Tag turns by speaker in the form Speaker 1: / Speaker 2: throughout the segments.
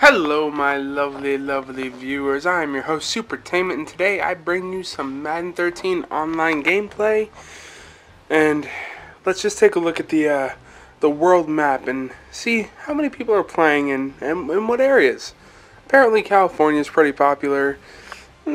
Speaker 1: Hello my lovely viewers, I am your host Supertainment, and today I bring you some Madden 13 online gameplay. And let's just take a look at the world map and see how many people are playing and in what areas. Apparently California is pretty popular. The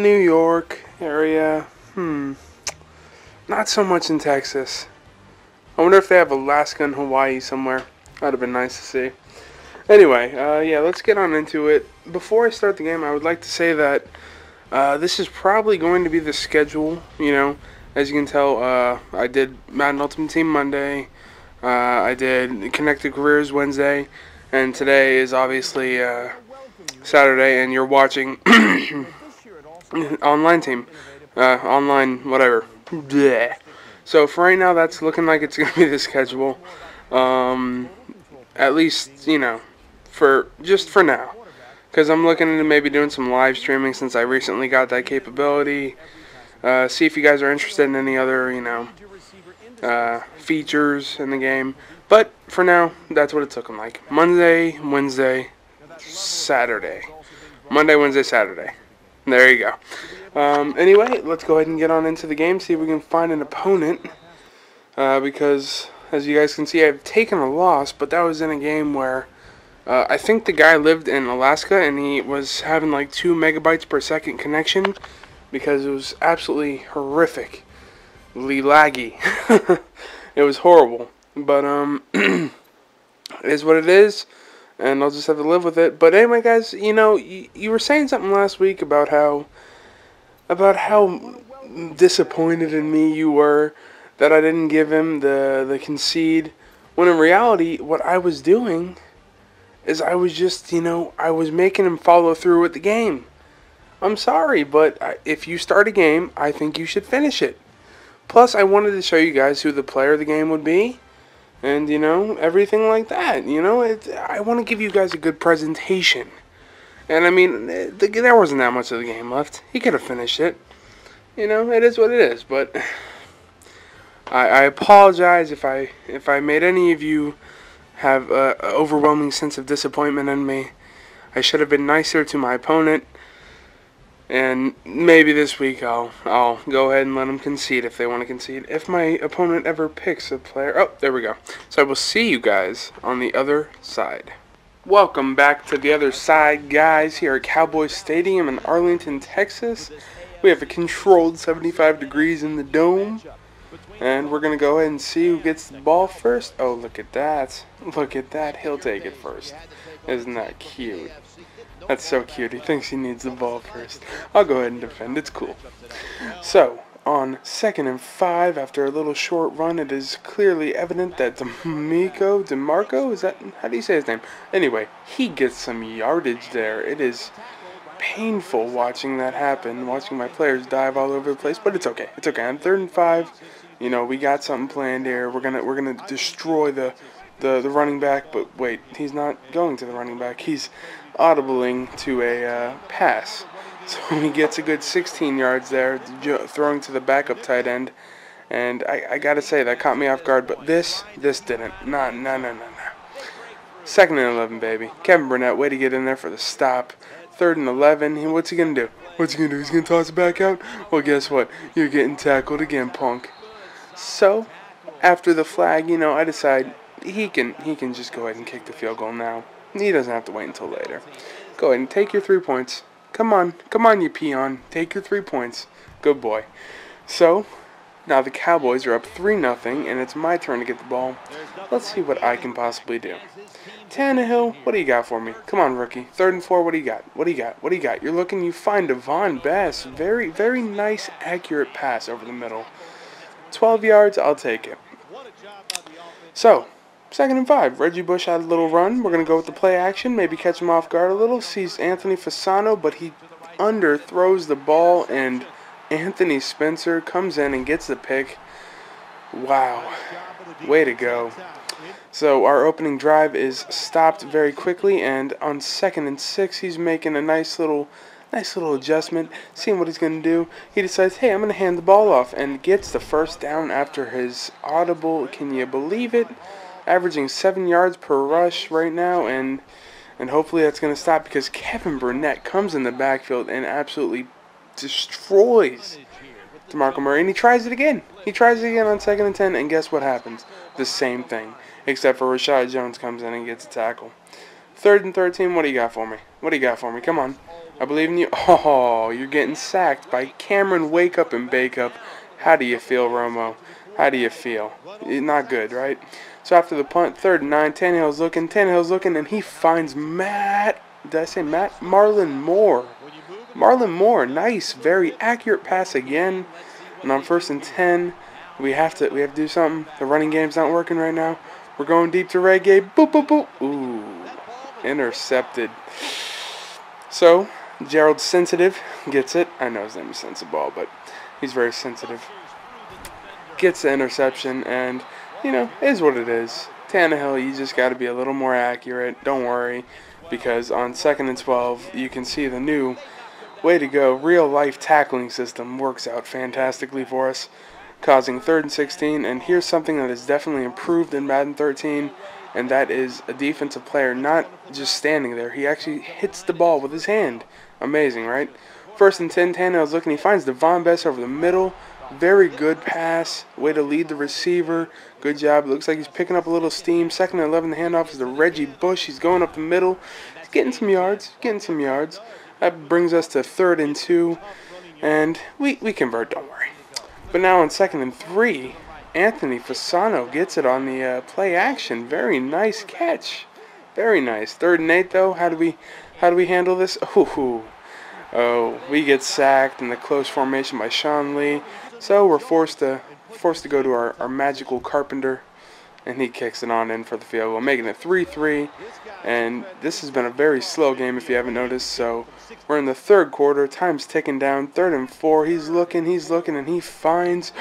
Speaker 1: New York area, not so much in Texas. I wonder if they have Alaska and Hawaii somewhere. That'd have been nice to see. Anyway, yeah, let's get on into it. Before I start the game, I would like to say that this is probably going to be the schedule. You know, as you can tell, I did Madden Ultimate Team Monday, I did Connected Careers Wednesday, and today is obviously Saturday, and you're watching online team, online whatever. Blech. So for right now, that's looking like it's going to be the schedule. At least, you know, just for now, because I'm looking into maybe doing some live streaming since I recently got that capability. See if you guys are interested in any other, you know, features in the game. But for now, that's what it's looking like. Monday, Wednesday, Saturday. Monday, Wednesday, Saturday. There you go. Anyway, let's go ahead and get on into the game. See if we can find an opponent. Because as you guys can see, I've taken a loss, but that was in a game where I think the guy lived in Alaska and he was having like 2 megabytes per second connection because it was absolutely horrifically laggy. It was horrible, but it is what it is, and I'll just have to live with it. But anyway, guys, you know, you were saying something last week about how disappointed in me you were that I didn't give him the concede, when in reality what I was doing is I was just, you know, I was making him follow through with the game. I'm sorry, but if you start a game, I think you should finish it. Plus, I wanted to show you guys who the player of the game would be, and, you know, everything like that. You know, I want to give you guys a good presentation. And, I mean, there wasn't that much of the game left. He could have finished it. You know, it is what it is, but I apologize if I made any of you have an overwhelming sense of disappointment in me. I should have been nicer to my opponent, and maybe this week I'll go ahead and let them concede if they want to concede. If my opponent ever picks a player, oh, there we go. So I will see you guys on the other side. Welcome back to the other side, guys, here at Cowboy Stadium in Arlington, Texas. We have a controlled 75 degrees in the dome. And we're going to go ahead and see who gets the ball first. Oh, look at that. Look at that. He'll take it first. Isn't that cute? That's so cute. He thinks he needs the ball first. I'll go ahead and defend. It's cool. So, on 2nd and 5, after a little short run, it is clearly evident that DeMarco, is that, how do you say his name? Anyway, he gets some yardage there. It is painful watching that happen, watching my players dive all over the place, but it's okay. It's okay. On 3rd and 5, you know, we got something planned here. We're gonna destroy the running back, but wait, he's not going to the running back. He's audibling to a pass. So he gets a good 16 yards there, throwing to the backup tight end. And I gotta say, that caught me off guard, but this didn't. No. 2nd and 11, baby. Kevin Burnett, way to get in there for the stop. 3rd and 11. What's he gonna do? What's he gonna do? He's gonna toss it back out? Well, guess what? You're getting tackled again, punk. So, after the flag, you know, I decide he can just go ahead and kick the field goal now. He doesn't have to wait until later. Go ahead and take your 3 points. Come on, you peon. Take your 3 points. Good boy. So, now the Cowboys are up 3-0, and it's my turn to get the ball. Let's see what I can possibly do. Tannehill, what do you got for me? Come on, rookie. 3rd and 4, what do you got? What do you got? You're looking, you find Devon Bass. Very nice, accurate pass over the middle. 12 yards, I'll take it. So, 2nd and 5. Reggie Bush had a little run. We're going to go with the play action, maybe catch him off guard a little. Sees Anthony Fasano, but he underthrows the ball, and Anthony Spencer comes in and gets the pick. Wow. Way to go. So our opening drive is stopped very quickly, and on 2nd and 6, he's making a nice little adjustment, seeing what he's going to do. He decides, hey, I'm going to hand the ball off, and gets the first down after his audible, can you believe it? Averaging 7 yards per rush right now, and And hopefully that's going to stop because Kevin Burnett comes in the backfield and absolutely destroys DeMarco Murray. And he tries it again. He tries it again on 2nd and 10, and guess what happens? The same thing. Except for Rashad Jones comes in and gets a tackle. 3rd and 13, what do you got for me? What do you got for me? Come on. I believe in you. Oh, you're getting sacked by Cameron Wake Up and Bake Up. How do you feel, Romo? How do you feel? Not good, right? So after the punt, 3rd and 9, Tannehill's looking, and he finds Matt. Did I say Matt? Marlon Moore. Marlon Moore, nice, very accurate pass again. And on 1st and 10, we have to do something. The running game's not working right now. We're going deep to reggae. Boop, boop, boop. Ooh, intercepted. So Gerald Sensitive gets it. I know his name is Sensible, but he's very sensitive. Gets the interception, and is what it is. Tannehill, you just got to be a little more accurate. Don't worry, because on 2nd and 12, you can see the new way to go real-life tackling system works out fantastically for us, causing 3rd and 16. And here's something that is definitely improved in Madden 13, and that is a defensive player not just standing there. He actually hits the ball with his hand. Amazing, right? 1st and 10, Tannehill's looking. He finds Devon Best over the middle. Very good pass. Way to lead the receiver. Good job. It looks like he's picking up a little steam. 2nd and 11, the handoff is to Reggie Bush. He's going up the middle. He's getting some yards. That brings us to 3rd and 2. And we convert, don't worry. But now on 2nd and 3, Anthony Fasano gets it on the play action. Very nice catch. Very nice. 3rd and 8, though. How do we handle this? Oh, we get sacked in the close formation by Sean Lee. So we're forced to go to our magical Carpenter, and he kicks it on in for the field goal, making it 3-3. And this has been a very slow game if you haven't noticed. So we're in the 3rd quarter. Time's ticking down. 3rd and 4. He's looking, and he finds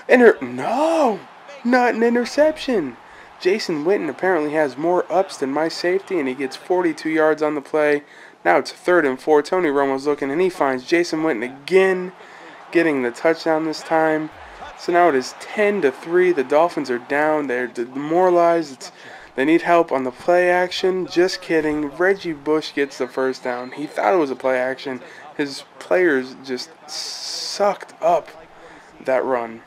Speaker 1: no, not an interception. Jason Witten apparently has more ups than my safety, and he gets 42 yards on the play. Now it's 3rd and 4. Tony Romo's looking, and he finds Jason Witten again, getting the touchdown this time. So now it is 10-3. The Dolphins are down. They're demoralized. They need help on the play action. Just kidding. Reggie Bush gets the 1st down. He thought it was a play action. His players just sucked up that run.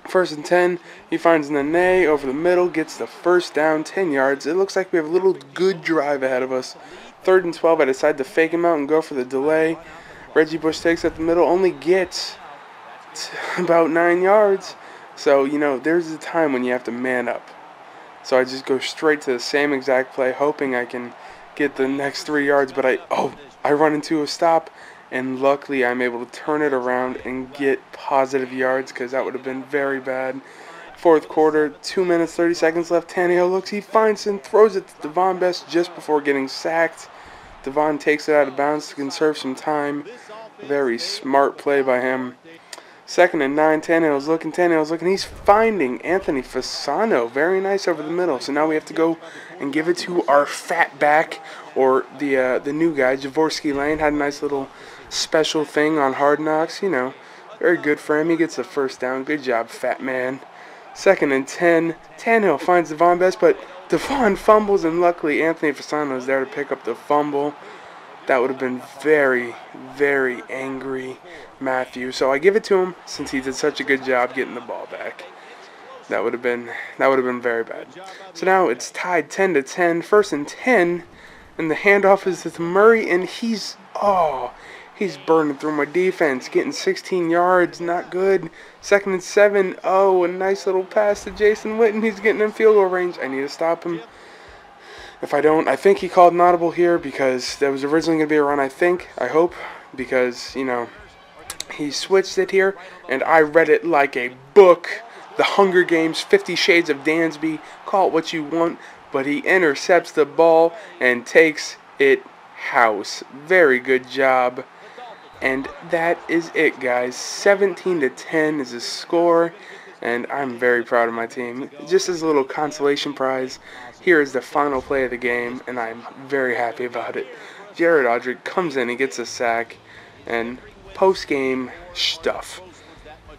Speaker 1: 1st and 10. He finds Nene over the middle. Gets the 1st down. 10 yards. It looks like we have a little good drive ahead of us. 3rd and 12. I decide to fake him out and go for the delay. Reggie Bush takes at the middle. Only gets about 9 yards. So, there's a time when you have to man up. So I just go straight to the same exact play, hoping I can get the next 3 yards. But I run into a stop, and luckily I'm able to turn it around and get positive yards, because that would have been very bad. 4th quarter, 2 minutes, 30 seconds left. Tannehill looks, he finds and throws it to Devon Best just before getting sacked. Devon takes it out of bounds to conserve some time. Very smart play by him. 2nd and 9, Tannehill's looking. He's finding Anthony Fasano. Very nice over the middle. So now we have to go and give it to our fat back, or the new guy, Javorsky Lane. Had a nice little special thing on Hard Knocks. Very good for him. He gets the 1st down. Good job, fat man. 2nd and 10. Tannehill finds Devon Best, but Devon fumbles, and luckily Anthony Fasano is there to pick up the fumble. That would have been very, very angry Matthew. So I give it to him since he did such a good job getting the ball back. That would have been very bad. So now it's tied 10-10. 1st and 10, and the handoff is to Murray, and he's burning through my defense, getting 16 yards, not good. 2nd and 7. A nice little pass to Jason Witten. He's getting in field goal range. I need to stop him. If I don't, I think he called an audible here, because that was originally going to be a run, I hope, because, he switched it here, and I read it like a book. The Hunger Games, 50 Shades of Dansby, call it what you want, but he intercepts the ball and takes it house. Very good job. And that is it, guys. 17-10 is the score, and I'm very proud of my team. Just as a little consolation prize, here is the final play of the game, and I'm very happy about it. Jared Odrick comes in, he gets a sack, and post-game stuff.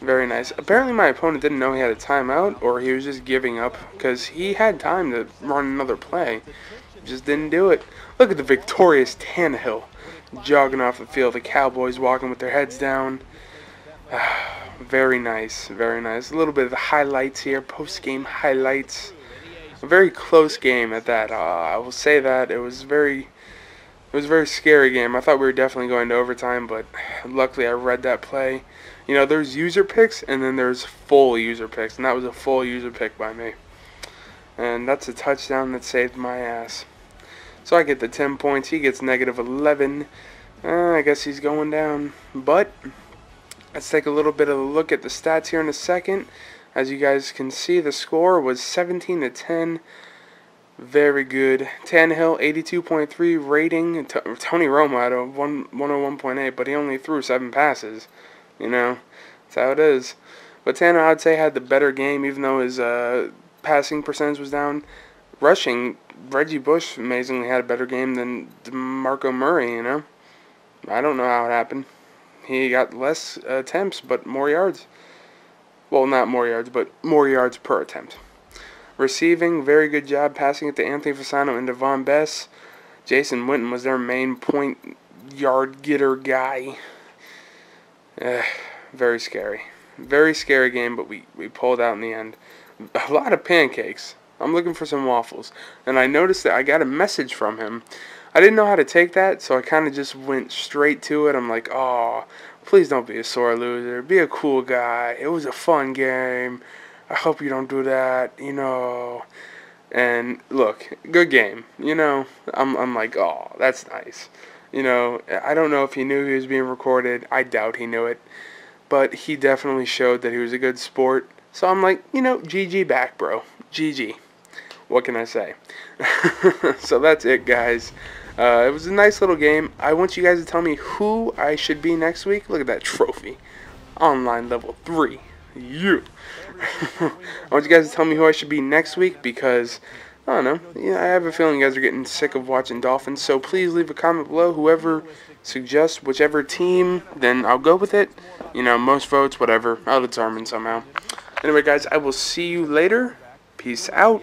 Speaker 1: Very nice. Apparently my opponent didn't know he had a timeout, or he was just giving up, because he had time to run another play. just didn't do it. Look at the victorious Tannehill jogging off the field. The Cowboys walking with their heads down. Very nice, very nice. A little bit of the highlights here, post-game highlights. A very close game at that. I will say that it was a very scary game. I thought we were definitely going to overtime, but luckily I read that play. You know, there's user picks and then there's full user picks, and that was a full user pick by me. And that's a touchdown that saved my ass. So I get the 10 points. He gets negative 11. I guess he's going down. But let's take a little bit of a look at the stats here in a second. As you guys can see, the score was 17-10. Very good. Tannehill, 82.3 rating. Tony Romo had a 101.8, but he only threw 7 passes. You know, that's how it is. But Tannehill, I'd say, had the better game, even though his passing percentage was down. Rushing, Reggie Bush amazingly had a better game than DeMarco Murray, you know. I don't know how it happened. He got less attempts, but more yards. Well, not more yards, but more yards per attempt. Receiving, very good job passing it to Anthony Fasano and Devon Bess. Jason Witten was their main point yard getter guy. Very scary. Very scary game, but we pulled out in the end. A lot of pancakes. I'm looking for some waffles. And I noticed that I got a message from him. I didn't know how to take that, so I kind of just went straight to it. I'm like, oh, please don't be a sore loser. Be a cool guy. It was a fun game. I hope you don't do that, you know. And look, good game. You know, I'm like, oh, that's nice. You know, I don't know if he knew he was being recorded. I doubt he knew it. But he definitely showed that he was a good sport. So I'm like, you know, GG back, bro. GG. What can I say? So that's it, guys. It was a nice little game. I want you guys to tell me who I should be next week. Look at that trophy. Online level 3. You. I want you guys to tell me who I should be next week because, I don't know. Yeah, I have a feeling you guys are getting sick of watching Dolphins. So please leave a comment below. Whoever suggests whichever team, then I'll go with it. You know, most votes, whatever. I'll determine somehow. Anyway, guys, I will see you later. Peace out.